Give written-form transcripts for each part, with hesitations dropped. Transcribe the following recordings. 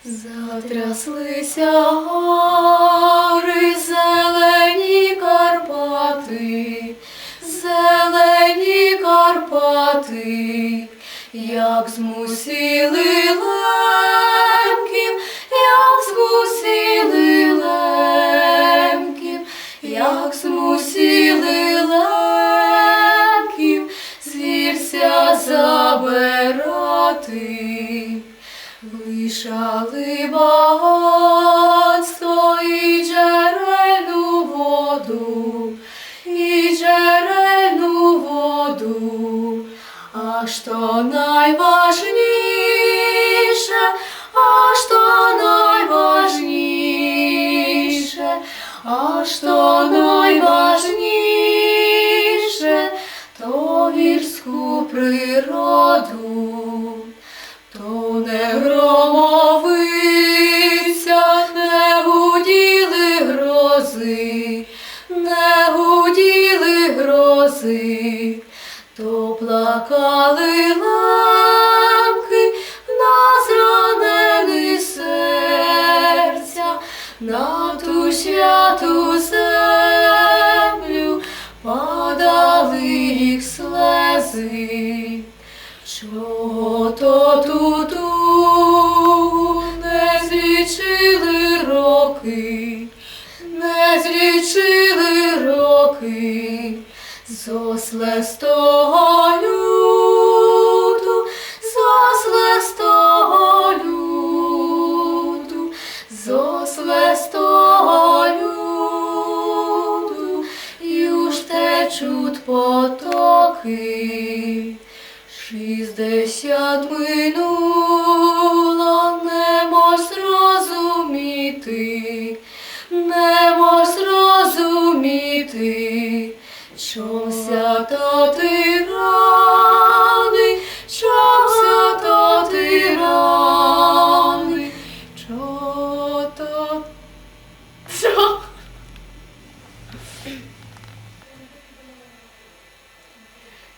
Затряслися гори, зелені Карпати, зелені Карпати, як змусили лемків, як змусили лемків, як змусили лемків, звірся забирати. Вишали багатство і джерельну воду, і джерельну воду, аж то найважніше, аж то найважніше, аж то найважніше, то гірську природу. То не громовиця, не гуділи грози, не гуділи грози, то плакали лемки на зранене серця, на ту святу землю падали їх слези. Чого то туту не злічили роки, не злічили роки, зосле з того люду, зосле з того люду, зосле з того люду, юж течуть потоки. 60 минуло, не мож зрозуміти, не мож зрозуміти, чомся то тирани, чомся то тирани, чо то... Що?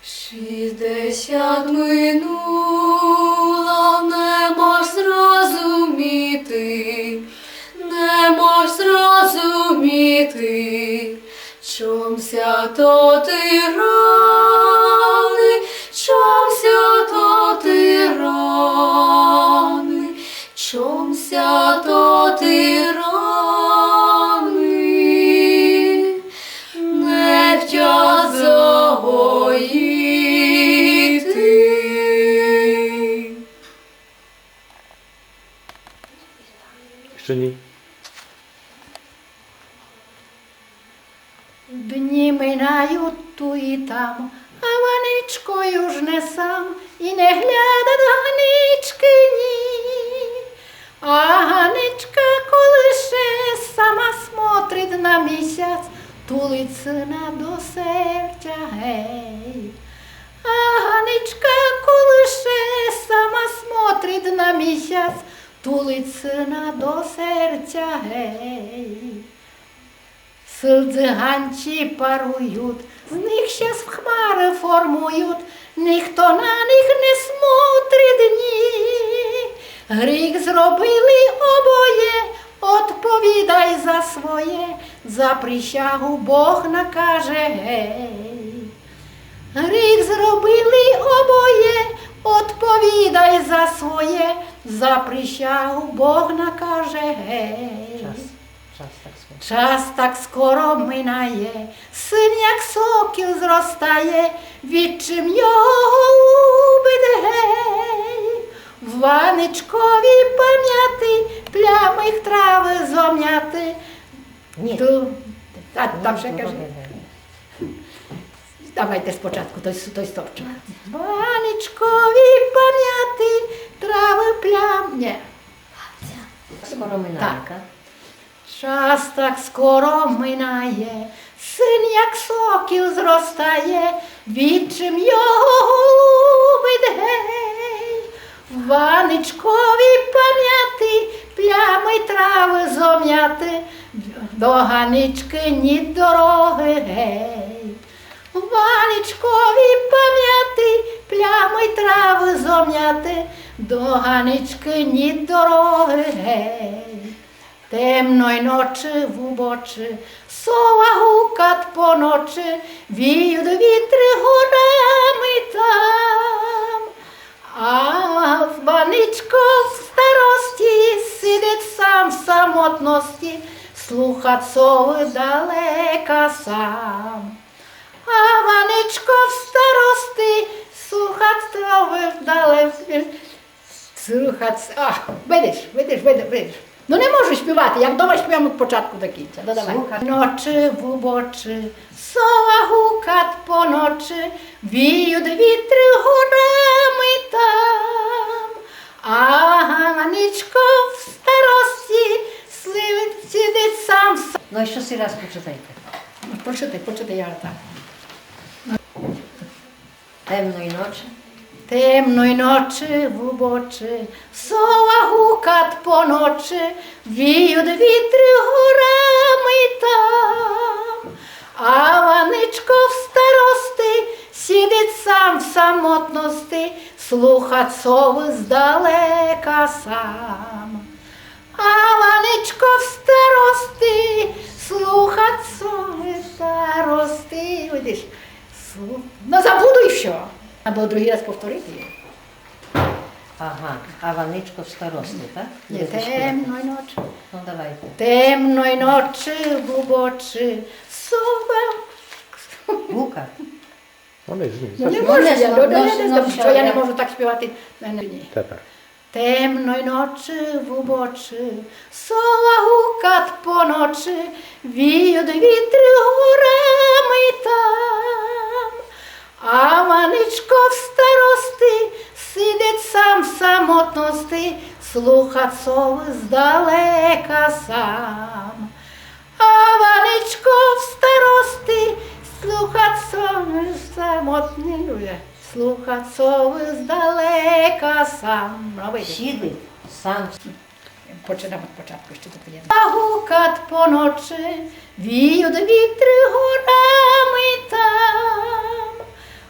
60 минуло, не мож зрозуміти, не мож зрозуміти, чомся то тирани, чомся то тирани, чомся то тирани, не втять загоїти. Ще ні. Дні минають ту і там, а Ваничкою ж не сам, і не глядать Ганички ні. А Ганичка колише сама смотрить на місяць, тулить сина до серця гей. А Ганичка колише сама смотрить на місяць, тулить сина до серця гей. Силдзиганці парують, з них щас в хмари формують, ніхто на них не смотрить ні. Гріх зробили обоє, отповідай за своє, за присягу Бог накаже гей. Гріх зробили обоє, отповідай за своє, за присягу Бог накаже гей. Час так скоро минає, син як сокіл зростає, відчим його голубить гей. В Ваничковій пам'яті плями їх трави зом'яти. Ні, там ще кажи. Давайте спочатку той стопчик. В Ваничковій пам'яті трави плям. Скоро минає. Час так скоро минає, син як сокіл зростає, відчим його голубить гей. В Ваничковій пам'яті плями трави зом'яти, до Ганички ні дороги гей. В Ваничковій пам'яті плями трави зом'яти, до Ганички ні дороги, гей. Темної ночі в убочі, сова гукать поночі, віють вітри горами там. А в Ганичко в старості сидить сам в самотності, слухать сови далека сам. А Ванечко в старости, слухать сови далека. Видиш. Ну не можу співати, як вдома співаємо від початку до кінця. Ну, давай. Ночі в убочі, сова гукать поночі, віють вітри горами там. А Ганичко в старості, сидить сам. Ну і ще си раз почитайте. Почитай, я так. Темної ночі. Темної ночі в убочі, сова гукать поночі, віють вітри горами там. А Ваничко в старости, сидить сам в самотності, слухать сови здалека сам. А Ваничко в старости, слухать сови старости. Видиш, ну забуду і що. Або другий раз повторити. Ага, а Ваничко в старості, так? Ні, темної ночі. Ну давайте. Темної ночі в убочі, сова. Гука. Ну, не Ну не знаю. можу я, ну, що я не можу так співати. Ні. Тепер. Темної ночі в убочі, сова гукать поночі, віють вітри горами там. А Ваничко в старости, сидить сам в самотності, слухать сови здалека сам. А Ваничко в старости, слухать сови самотні, слухать сови здалека сам. Сидить сам. Починаємо від початку, що це є. А гукать поночі, віють вітри горами там.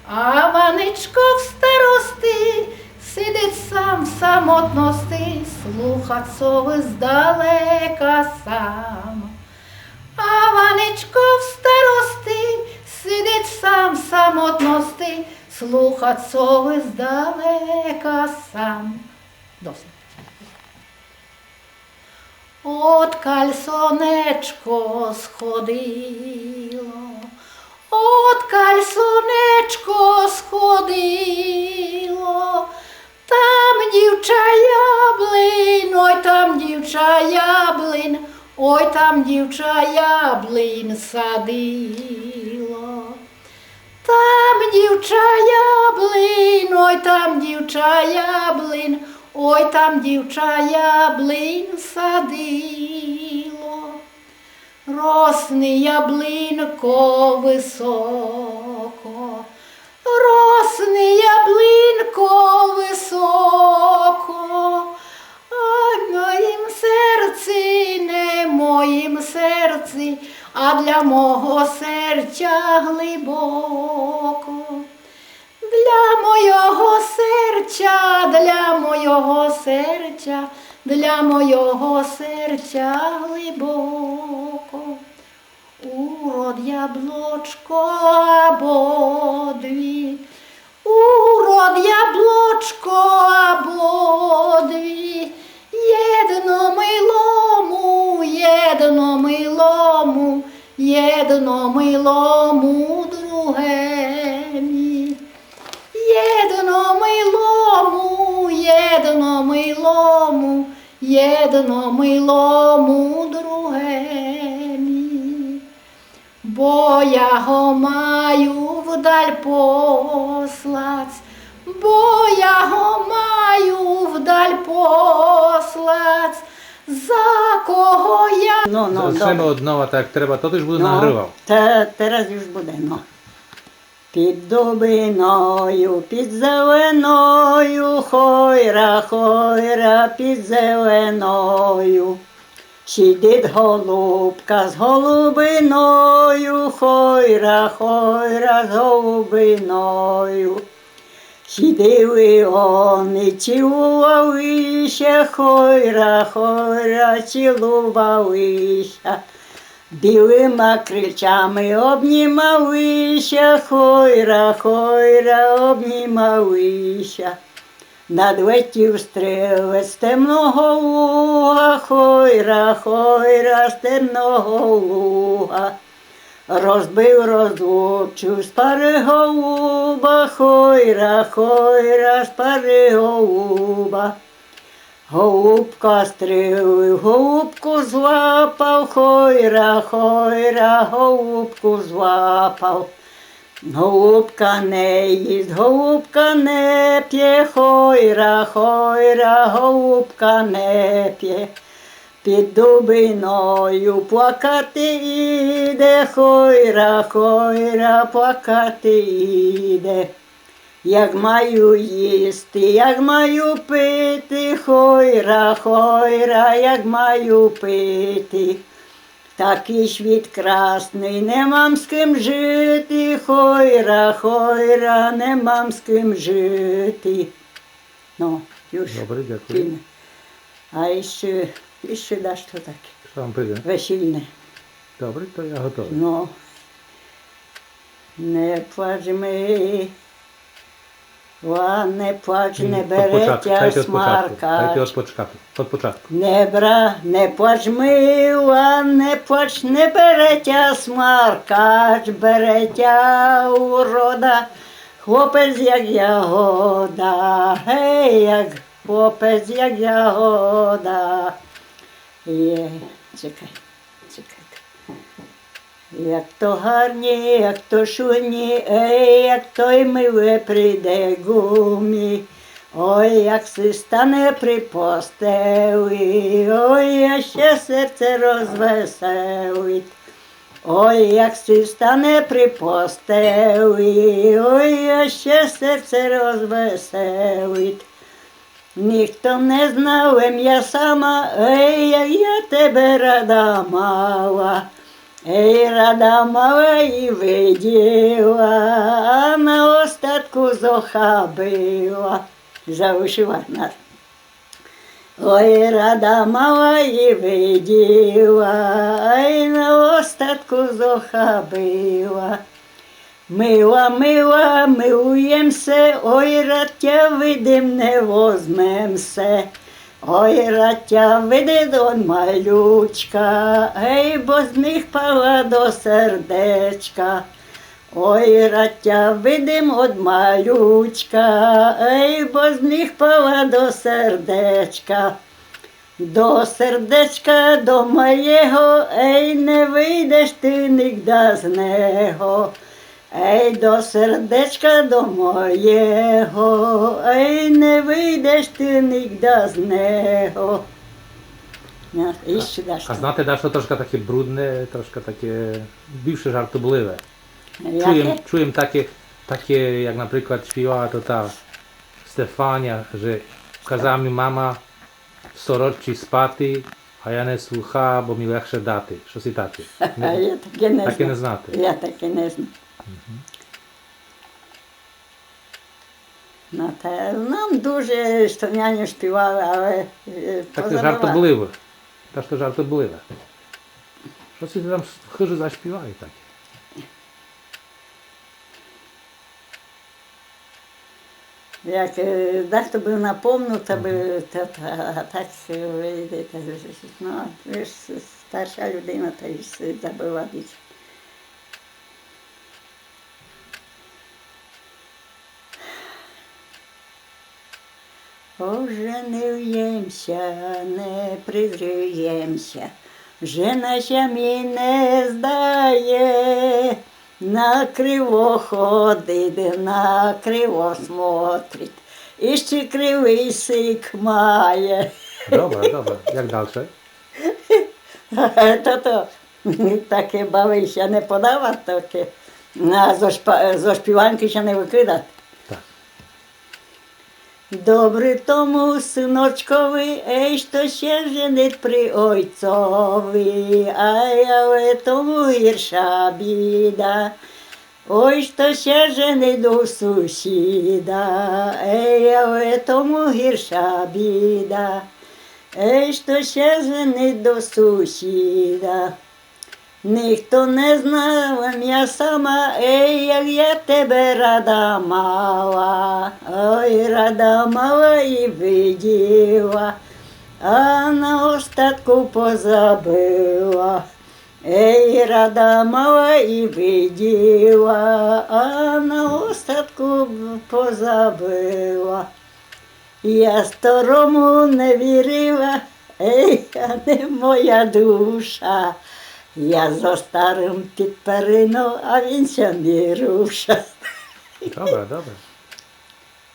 А Ваничко в старости, сидить сам в самотності, слухать сови здалека сам. А Ваничко в старости, сидить сам в самотності, слухать сови здалека сам. Досить. Откаль сонечко сходило, откаль сонечко сходило, там дівча яблин, ой там дівча яблин, ой там дівча яблин садило. Там дівча яблин, ой там дівча яблин, ой там дівча яблин садило. Росне яблинко високо, росне яблинко високо, а в моїм серці, не в моїм серці, а для мого серця глибоко. Для мого серця, для мого серця, для мого серця глибоко. Урод яблочко або дві, урод яблочко або дві, єдно милому, єдно милому, єдно милому другемі. Єдно милому, єдно милому, єдно милому другемі. Бо я го маю вдаль послаць, бо я го маю вдаль послаць, за кого я... Zaczniemy od nowa, tak jak trzeba, to też będę nagrywał. Teraz już буде, no. Під дубиною, під зеленою, хойра, хойра, під зеленою. Сидить голубка з голубиною, хойра, хойра, з голубиною. Сиділи вони, цілувалися, хойра, цілувалися. Білими крильцями обнімалися, хойра, обнімалися. Надлетів стрілець з темного луга, хойра, з темного луга. Розбив розлучу з пари голуба, хойра, з пари голуба. Голубка стрілив, голубку злапав, хойра, голубку злапав. Голубка не їсть, голубка не п'є, хойра, голубка не п'є. Під дубиною плакати іде, хойра, плакати іде. Як маю їсти, як маю пити, хойра, як маю пити. Такий світ красний, не мам з ким жити, хойра, не мам з ким жити. Ну, już. Добре, дякую. А ще даш то таке, Що вам прийде? весільне. Добре, то я готовий. Ну, не плач ми, не плач, не береться смарка. Дайте от початку. Не плач мила, не плач, не береться смаркач, береться урода, хлопець як ягода, гей, як хлопець як ягода. Чекайте. Як то гарні, як то шумні, як той миле прийде гумі. Ой, як си стане при постелі, ой, я ще серце розвеселить. Ой, як си стане при постелі, ой, я ще серце розвеселить. Ніхто не знав, я сама, ей, як я тебе рада мала. Ей, рада мала і виділа, а на остатку зохабила. Залишила нас. Ой, рада мала і виділа, ай на остатку зохабила. Мила, милуємся, ой, раття видим, не возьмемся. Ой, раття види он малючка, ей, бо з них пала до сердечка. Ой, раття видим од малючка, ей, бо з них пала до сердечка. До сердечка до моєго, ей, не вийдеш ти нігда з него. Ей, до сердечка до моєго, ей, не вийдеш ти нігда з него. І ще даш. A znate da što troszkę takie brudne, troszkę takie bivsze żartobliwe. Jakie? Czujem takie jak na przykład śpiewała to ta Stefania, że kazała mi mama w soroczci spati, a ja nie słuchała, bo mi легше дати. Щось і таке. А я таке не Таке знаю. не знати. Я таке не знаю. Ну, та, нам дуже штовняні співали, але Таке żartobliwe. Та що żartobliwe. Щось там хижу заспіває так. Як дехто би напомнив, то би так видите, ну, ви ж старша людина, та й забила більше. Оженив'ємся, не призриємся, жена мені не здає, на криво ходить, на криво смотрить, і ще кривий сик має. Добре, добре. Як далі? То таке бавися не подавати, таке, а зо шпіванки ще не викидати. Так. Добре тому синочкові, ей, що ще женить при ойцові, ай, але тому гірша біда. Ой, що ще женить до сусіда, ей, але тому гірша біда. Ей, що ще женить до сусіда. Ніхто не знав, я сама, ей, як я тебе рада мала, ой, рада мала і виділа, а на остатку позабила. Ей, рада мала і виділа, а на остатку позабила. Я старому не вірила, ей, а не моя душа. Я за старим під перину, а він ся не руша. Добре, добре.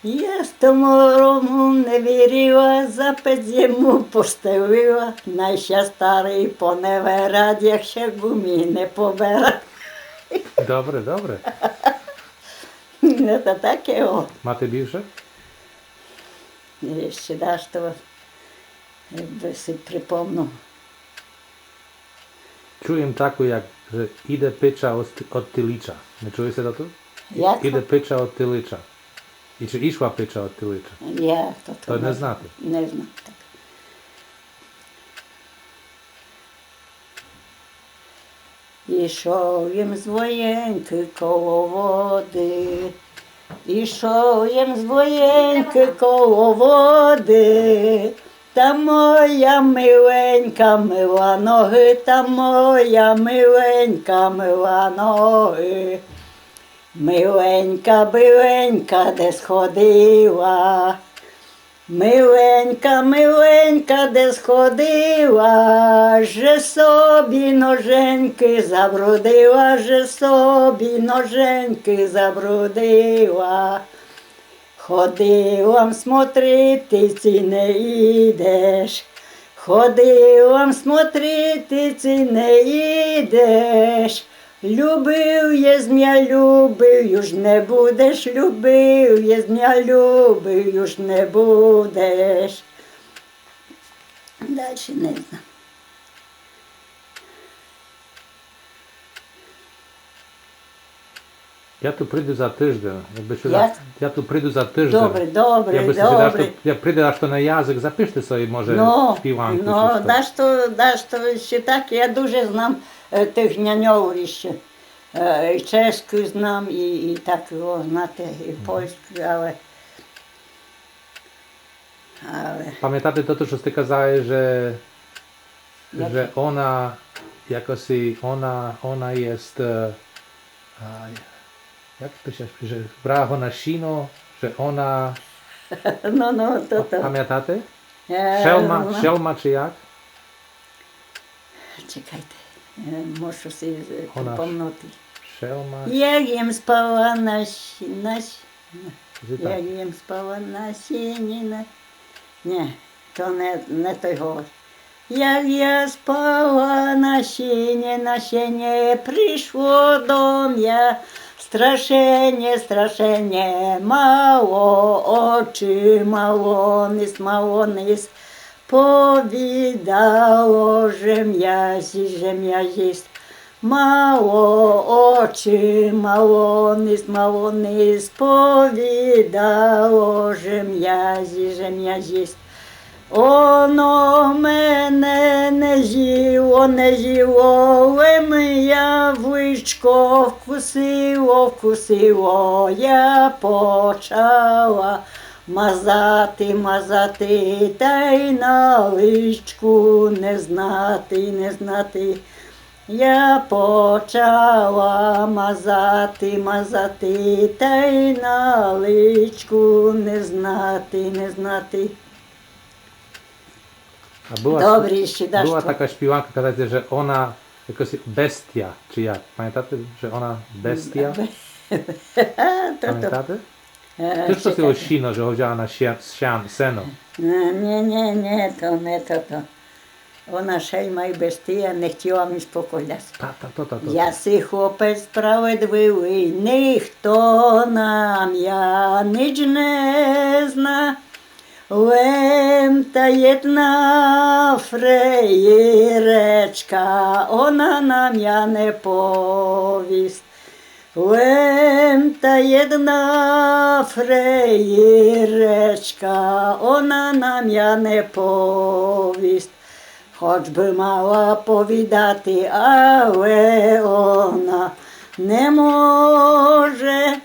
Я старому не вірила, запець йому поставила, найся старий поневерад, якщо гумі не побера. Добре, добре. Це таке о. Мати більше? Ще даш то, якби си припомнив. Чуjem таку, як że idę pycza od tylicza. Nie czuje się to tu? Як? Idę pycza od tylicza. I czy išła pycza od tylicza? Я To не знати. Не знаю. Так. Ішов їм з воєнки коло води, ішов їм з воєнки коло води, та моя миленька мила ноги, та моя миленька мила ноги. Миленька, биленька, де сходила, миленька, миленька, де сходила, же собі ноженьки забрудила, же собі ноженьки забрудила. Ходилам смотрити, не йдеш, ходилам смотрити, не йдеш. Любив єзм'я, любив, юж не будеш, любив єзм'я, любив, юж не будеш. Далі не знаю. Ja tu прийду за тиждень. Якби що Як? я тут прийду за тиждень. Добре, добре, Якби добре. я прийду аж то на язик, запиште собі, може, співанку. Ну, чи що. даш то ще так, я дуже знам тих няньов ще. І чеську знам, і так його знати, і польську, але... Pamiętacie to, що ти казала, Jak? że ona, jakoś ona jest, jak to się, że brała na sino, że ona, Ну, то. pamiętacie? Е, Szelma czy jak? Чекайте, мушу си Вона ж- помнути. Szelma, Як їм спала że tak. як їм спала на сіні. Ні, то не той голос. Як я спала на сіні прийшло до мене страшення, мало очі, мало низ, повідало, że м'язість. Мало очі, мало низ, повідало, że м'язість. Оно мене не з'їло, я вичко вкусило, я почала мазати, та й на личку не знати. Я почала мазати, та й на личку не знати. A była, Добре, ще даш była to. taka śpiewanka, казаcie, że ona jakoś bestia, czy jak? Pamiętacie, że ona bestia? Pamiętacie? Też to było sino, że chodziła na seno. Ні, то не то. Вона шельма й бестія не хотіла мені спокійно. To. Я си хлопець справедливий, ніхто нам я ніч не зна. Лем та єдна фреєречка, вона нам я не повість. Лем та jedna фреєречка, вона нам я не повість, хоч би мала повідати, але вона не може.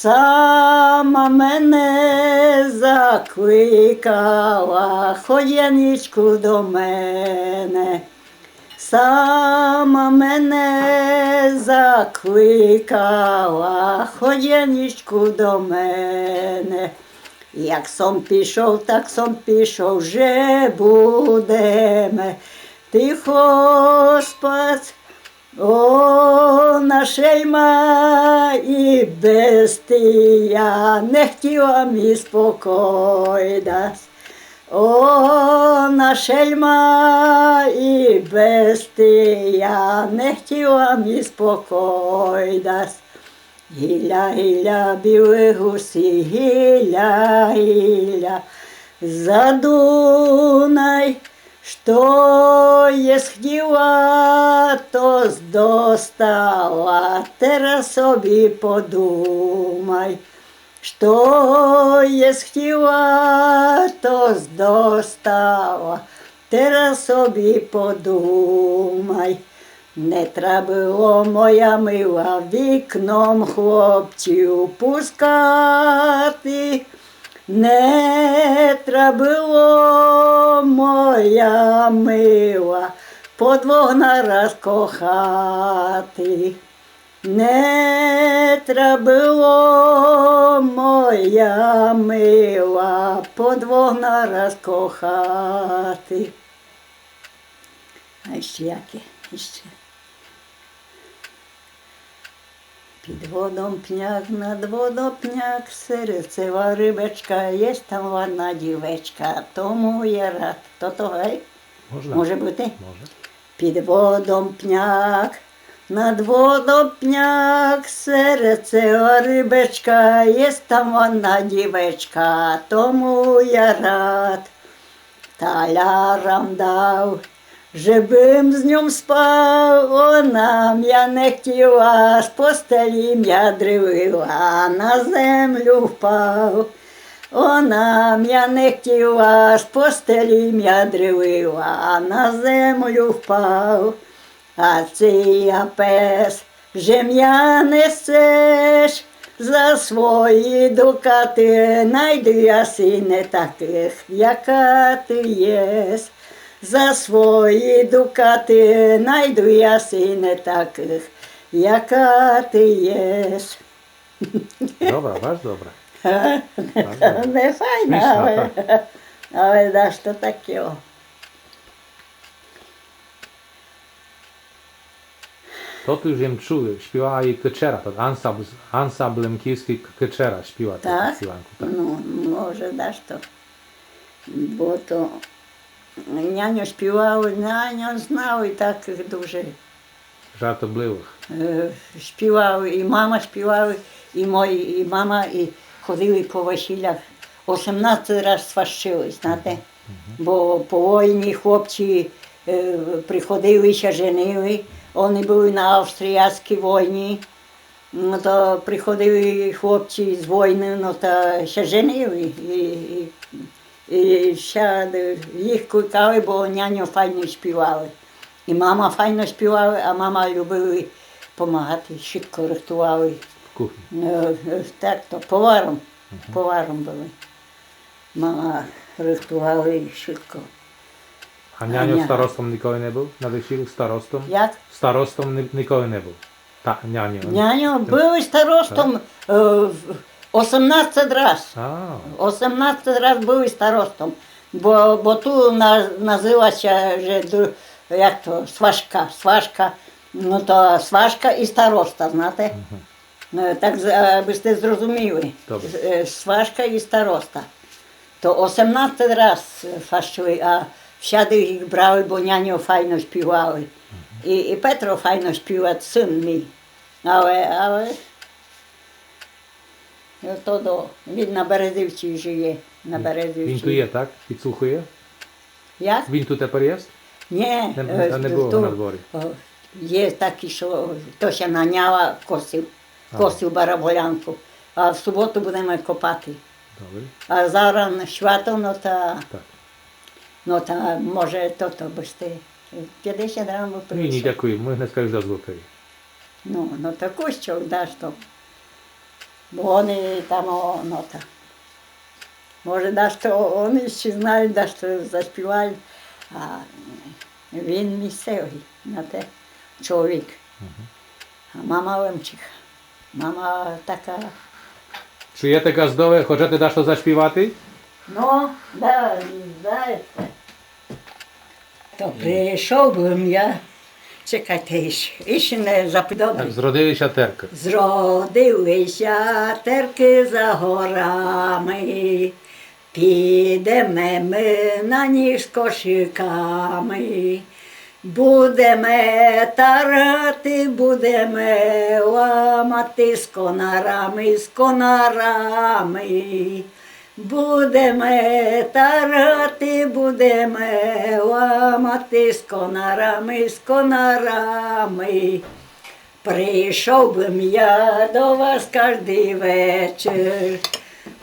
Сама мене закликала, ходь, Яничку, до мене. Сама мене закликала, ходь, Яничку, до мене. Як сон пішов, так сон пішов, вже будеме тихо спать. О, нашельма і без тия не хотіла мій спокой дасть. О, нашельма і без тия не хотіла мій спокой дасть. Гілля, гілля, білі гусі, гілля, гілля, за Дунай. Что есть хотіла, то достала, teraz собі подумай. Що есть хотіла, то достала, teraz собі подумай. Не треба було, моя мила, вікном хлопців пускати. Не треба було, моя мила, по двох нараз кохати. Не треба було, моя мила, по двох нараз кохати. А ще яке? Ще. Під водом пняк, над водом пняк, серцева рибочка, є там одна дівечка, тому я рад. То гай? Можна? Може бути? Може. Під водом пняк, над водом пняк, серцева рибочка, є там одна дівечка, тому я рад. Талярам дав, Жебим з ним спав, вона я не хотіла, з постелі я древила, на землю впав. Вона я не хотіла, з постелі я древила, на землю впав. А цей пес вже м'я несеш, за свої дукати найду я сине таких, яка ти єсть. За свої дукати найду я сине таких, яка ти єш. Добре, бач, добре. Не файно, але да, що таке. To tu już jem czuł, śpiewała i Keczera, to ansamblem kijski Keczera śpiewa tę Так? śpiewanku. Tak. Ну, може, да, що. Бо то няню співав, няню знав і так дуже Żartobliwych. співав, і мама співала, і мої, і мама, і ходили по весіллях. 18 разів сващили, знаєте. Бо по війні хлопці приходилися, женили. Вони були на австрійській війні. Ну, то приходили хлопці з війни, ну, то ще женили. І ще їх кликали, бо няню файно співали. І мама файно співала, а мама любила допомагати, швидко рихтували. W kuchni. Так, то поваром, поваром були. Мама рихтувала і швидко. A nianią nie. starostą nikogo nie był? Na wysiłku starostą? Як? Starostą nikogo nie był. Ta, nianią. Няню були старостом 18 разів. A, 18 разів були старостом. Бо ту називалася вже, як то, сважка. Сважка, ну то сважка і староста, знаєте. Так, аби сте зрозуміли. Добре. Сважка і староста. То 18 разів фащили, а всяди їх брали, бо няню файно співали. І Петро файно співає, син мій. Але то він на Березівці живе. На Березівці. Він tu je, tak? Підслухує? Як? Він tu tepер jest? Ні, Не було то, на дворі. Є такі, що Тося наняла, косив. косив бараболянку, а в суботу будемо копати. Добре. А зараз на свято, Так. може то бисти 50 грамів Ні, ні, прийшов. дякую. Ми не скажемо за злотий. Ну таку що даш то. Бо вони там, може даш то, вони ще знають, даш то заспівають, а він місцевий, на те, чоловік. А мама Лемчиха. Мама така. Чуєте газдове, хочете дещо заспівати? Ну, да, знаєте. То прийшов би я, чекайте, ще не запитав. Так, зродилися терки. Зродилися терки за горами, підемо ми на ніж з кошиками. Будемо тарати, будемо ламати з конарами. Будемо тарати, будемо ламати з конарами. Прийшов би я до вас кожний вечір,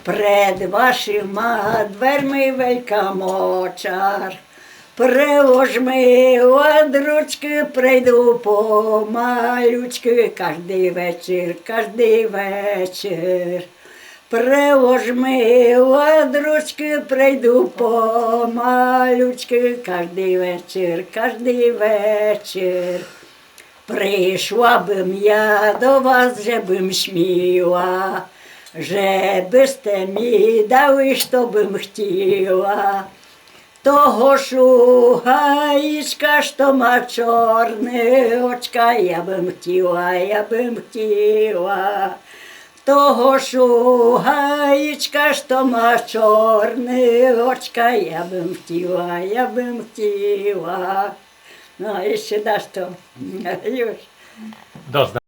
пред вашими дверми великомочар. Приложми од ручки, прийду по малючки кожний вечір. Приложми од ручки, прийду по малючки кожний вечір. Прийшла бим я до вас, же бим сміла, же бисте мені дали, що бим хотіла. Того шугаєчка, що ма чорне очка, я бим хотіла. Того шугаєчка, що ма чорне очка, я бим хотіла. Ну, і ще даш то. Dost.